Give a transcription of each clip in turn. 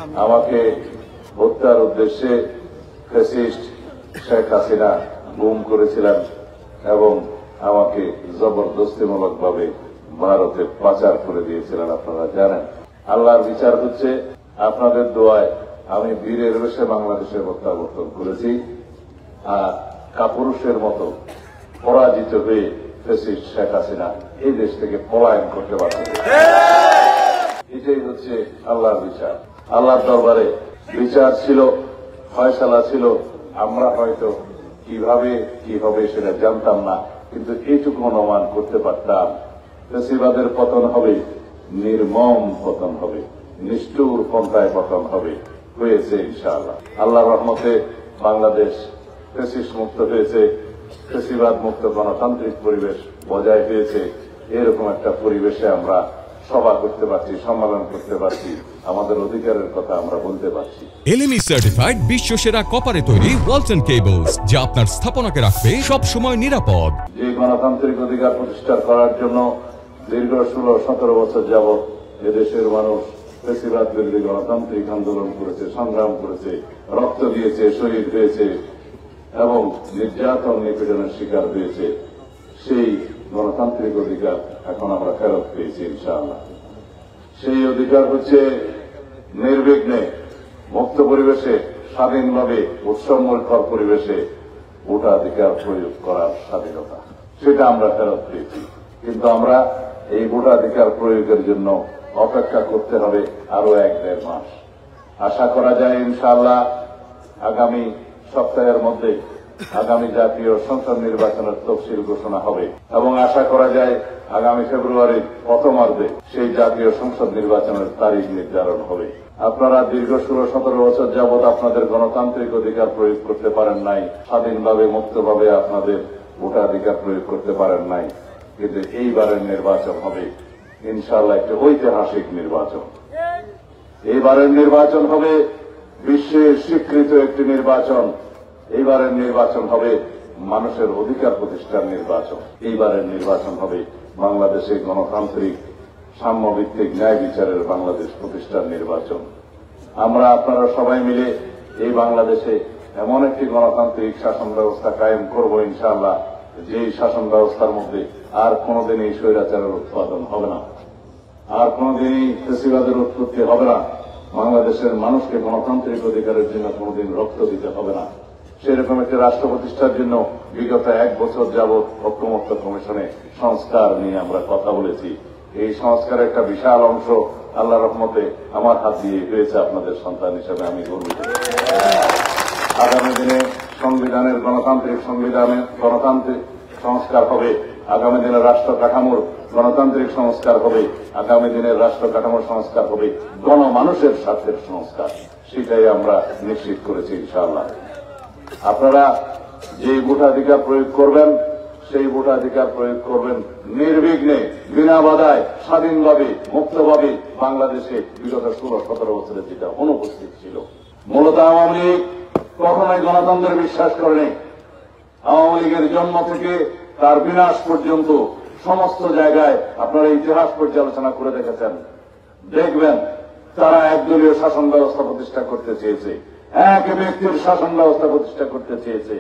আমাকে হত্যার উদ্দেশ্যে ফ্যাসিস্ট শেখ হাসিনা গুম করেছিলেন এবং আমাকে জবরদস্তিমূলকভাবে ভারতে পাচার করে দিয়েছিলেন। আপনারা জানেন আল্লাহর বিচার হচ্ছে আপনাদের দোয়ায় আমি বীরের বেশে বাংলাদেশে প্রত্যাবর্তন করেছি, আর কাপুরুষের মতো পরাজিত হয়ে ফ্যাসিস্ট শেখ হাসিনা এই দেশ থেকে পলায়ন করতে পারছে। এটাই হচ্ছে আল্লাহর বিচার। আল্লাহর দরবারে বিচার ছিল, ফয়সালা ছিল। আমরা হয়তো কিভাবে কি হবে সেটা জানতাম না, কিন্তু এইটুকু অনুমান করতে পারতাম ফ্যাসিবাদের পতন হবে, নির্মম পতন হবে, নিষ্ঠুর পন্থায় পতন হবে। হয়েছে ইনশাআল্লাহ। আল্লাহর রহমতে বাংলাদেশ ফ্যাসিস্ট মুক্ত হয়েছে, ফ্যাসিবাদ মুক্ত গণতান্ত্রিক পরিবেশ বজায় হয়েছে। এরকম একটা পরিবেশে আমরা সভা করতে পারছি, সম্মেলন করতে পারছি, আমাদের অধিকারের কথা আমরা বলতে পারছি। এলএমই সার্টিফাইড বিশ্বসেরা কপারে তৈরি ওয়ালস এন্ড কেবলস, যা আপনার স্থাপনাকে রাখবে সব সময় নিরাপদ। যে গণতান্ত্রিক অধিকার প্রতিষ্ঠা করার জন্য দীর্ঘ 16-17 বছর যাবৎ এদেশের মানুষ ফ্যাসিবাদ বিরোধী গণতান্ত্রিক আন্দোলন করেছে, সংগ্রাম করেছে, রক্ত দিয়েছে, শহীদ হয়েছে এবং নির্যাতন নিপীড়নের শিকার হয়েছে, সেই গণতান্ত্রিক অধিকার এখন আমরা ফেরত পেয়েছি ইনশাআল্লাহ। সেই অধিকার হচ্ছে নির্বিঘ্নে মুক্ত পরিবেশে, স্বাধীনভাবে উৎসবমুখর পরিবেশে ভোটাধিকার প্রয়োগ করার স্বাধীনতা। সেটা আমরা ফেরত পেয়েছি, কিন্তু আমরা এই ভোটাধিকার প্রয়োগের জন্য অপেক্ষা করতে হবে আরো 1-1.5 মাস। আশা করা যায় ইনশাআল্লাহ আগামী সপ্তাহের মধ্যে আগামী জাতীয় সংসদ নির্বাচনের তফসিল ঘোষণা হবে এবং আশা করা যায় আগামী ফেব্রুয়ারির প্রথমার্ধে সেই জাতীয় সংসদ নির্বাচনের তারিখ নির্ধারণ হবে। আপনারা দীর্ঘ 16-17 বছর যাবৎ আপনাদের গণতান্ত্রিক অধিকার প্রয়োগ করতে পারেন নাই, স্বাধীনভাবে মুক্তভাবে আপনাদের ভোটাধিকার প্রয়োগ করতে পারেন নাই, কিন্তু এইবারের নির্বাচন হবে ইনশাআল্লাহ একটি ঐতিহাসিক নির্বাচন। এইবারের নির্বাচন হবে বিশ্বের স্বীকৃত একটি নির্বাচন। এইবারের নির্বাচন হবে মানুষের অধিকার প্রতিষ্ঠার নির্বাচন। এইবারের নির্বাচন হবে বাংলাদেশে গণতান্ত্রিক সাম্যভিত্তিক ন্যায় বিচারের বাংলাদেশ প্রতিষ্ঠার নির্বাচন। আমরা আপনারা সবাই মিলে এই বাংলাদেশে এমন একটি গণতান্ত্রিক শাসন ব্যবস্থা কায়েম করব ইনশাআল্লাহ, যেই শাসন ব্যবস্থার মধ্যে আর কোনদিনই স্বৈরাচারের উৎপাদন হবে না, আর কোনদিনই ফ্যাসিবাদের উৎপত্তি হবে না। বাংলাদেশের মানুষকে গণতান্ত্রিক অধিকারের জন্য কোনদিন রক্ত দিতে হবে না। সেরকম একটি রাষ্ট্র প্রতিষ্ঠার জন্য বিগত 1 বছর যাবৎ ঐক্যমত্য কমিশনে সংস্কার নিয়ে আমরা কথা বলেছি। এই সংস্কারের একটা বিশাল অংশ আল্লাহর রহমতে আমার হাত দিয়ে হয়েছে। আপনাদের সন্তান হিসেবে আমি গর্বিত। আগামী দিনে সংবিধানের গণতান্ত্রিক সংস্কার হবে, আগামী দিনে রাষ্ট্র কাঠামোর গণতান্ত্রিক সংস্কার হবে, আগামী দিনের রাষ্ট্র কাঠামোর সংস্কার হবে গণমানুষের স্বার্থের সংস্কার। সেটাই আমরা নিশ্চিত করেছি ইনশাআল্লাহ। আপনারা যে ভোটাধিকার প্রয়োগ করবেন, সেই ভোটাধিকার প্রয়োগ করবেন নির্বিঘ্নে, বিনা বাধায়, স্বাধীনভাবে, মুক্তভাবে। বাংলাদেশে বিগত 16-17 বছরে যেটা অনুপস্থিত ছিল। মূলত আওয়ামী লীগ কখনোই গণতন্ত্রে বিশ্বাস করেনি। আওয়ামী লীগের জন্ম থেকে তার বিনাশ পর্যন্ত সমস্ত জায়গায় আপনারা ইতিহাস পর্যালোচনা করে দেখেছেন, দেখবেন তারা একদলীয় শাসন ব্যবস্থা প্রতিষ্ঠা করতে চেয়েছে, এক ব্যক্তির শাসন ব্যবস্থা প্রতিষ্ঠা করতে চেয়েছে।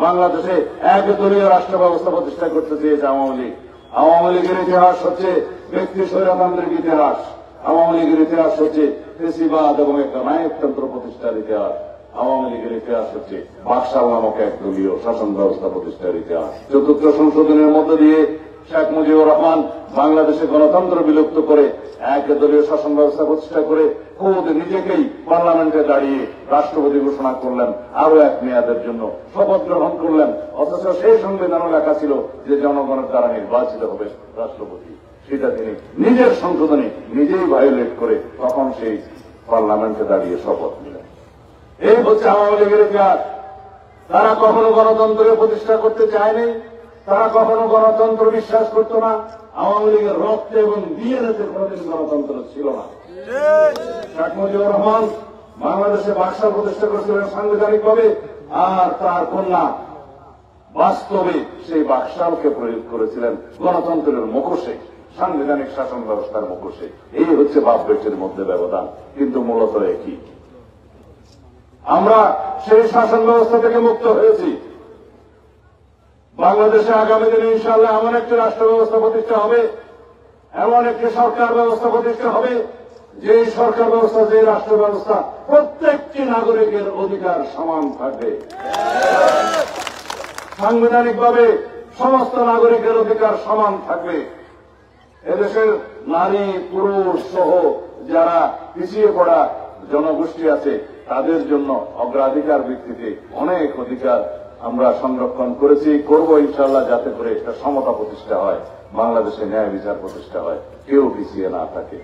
বাংলাদেশে একদলীয় রাষ্ট্র ব্যবস্থা প্রতিষ্ঠা করতে চেয়েছে আওয়ামী লীগ। আওয়ামী লীগের ইতিহাস হচ্ছে ব্যক্তি স্বৈরতান্ত্রিক ইতিহাস। আওয়ামী লীগের ইতিহাস হচ্ছে ফ্যাসিবাদ এবং একটা নায়কতন্ত্র প্রতিষ্ঠার ইতিহাস। আওয়ামী লীগের ইতিহাস হচ্ছে বাকশাল নামক একদলীয় শাসন ব্যবস্থা প্রতিষ্ঠার ইতিহাস। ৪র্থ সংশোধনের মধ্য দিয়ে শেখ মুজিবুর রহমান বাংলাদেশে গণতন্ত্র বিলুপ্ত করে একদলীয় শাসন ব্যবস্থা প্রতিষ্ঠা করে খোদ নিজেকেই পার্লামেন্টে দাঁড়িয়ে রাষ্ট্রপতি ঘোষণা করলেন, আরো 1 মেয়াদের জন্য শপথ গ্রহণ করলেন। অথচ সেই সংবিধানও লেখা ছিল যে জনগণের দ্বারা নির্বাচিত হবে রাষ্ট্রপতি। সেটা তিনি নিজের সংশোধনী নিজেই ভায়োলেট করে তখন সেই পার্লামেন্টে দাঁড়িয়ে শপথ নিলেন। এই হচ্ছে আওয়ামী লীগের ইতিহাস। তারা কখনো গণতন্ত্র প্রতিষ্ঠা করতে চায়নি, তারা কখনো গণতন্ত্র বিশ্বাস করত না। আওয়ামী লীগের রক্তে এবং ডিএনএতে কোনদিন গণতন্ত্র ছিল না। শেখ মুজিবুর রহমান বাংলাদেশে বাকশাল প্রতিষ্ঠা করেছিলেন সাংবিধানিকভাবে, আর তার কন্যা বাস্তবে সেই বাকশালকে প্রয়োগ করেছিলেন গণতন্ত্রের মুখোশে। সাংবিধানিক শাসন ব্যবস্থার মুখোশে। এই হচ্ছে বাপ বেটির মধ্যে ব্যবধান, কিন্তু মূলত একই। আমরা সেই শাসন ব্যবস্থা থেকে মুক্ত হয়েছি। বাংলাদেশে আগামী দিনে ইনশাআল্লাহ এমন একটি রাষ্ট্র ব্যবস্থা প্রতিষ্ঠা হবে, এমন একটি সরকার ব্যবস্থা প্রতিষ্ঠা হবে, যে সরকার ব্যবস্থা, যে রাষ্ট্র ব্যবস্থা প্রত্যেকটি নাগরিকের অধিকার সমান থাকবে। সাংবিধানিকভাবে সমস্ত নাগরিকের অধিকার সমান থাকবে। এদেশের নারী পুরুষ সহ যারা পিছিয়ে পড়া জনগোষ্ঠী আছে তাদের জন্য অগ্রাধিকার ভিত্তিতে অনেক অধিকার আমরা সংরক্ষণ করেছি, করব ইনশাআল্লাহ, যাতে করে একটা সমতা প্রতিষ্ঠা হয়, বাংলাদেশে ন্যায় বিচার প্রতিষ্ঠা হয়, কেউ পিছিয়ে না থাকে।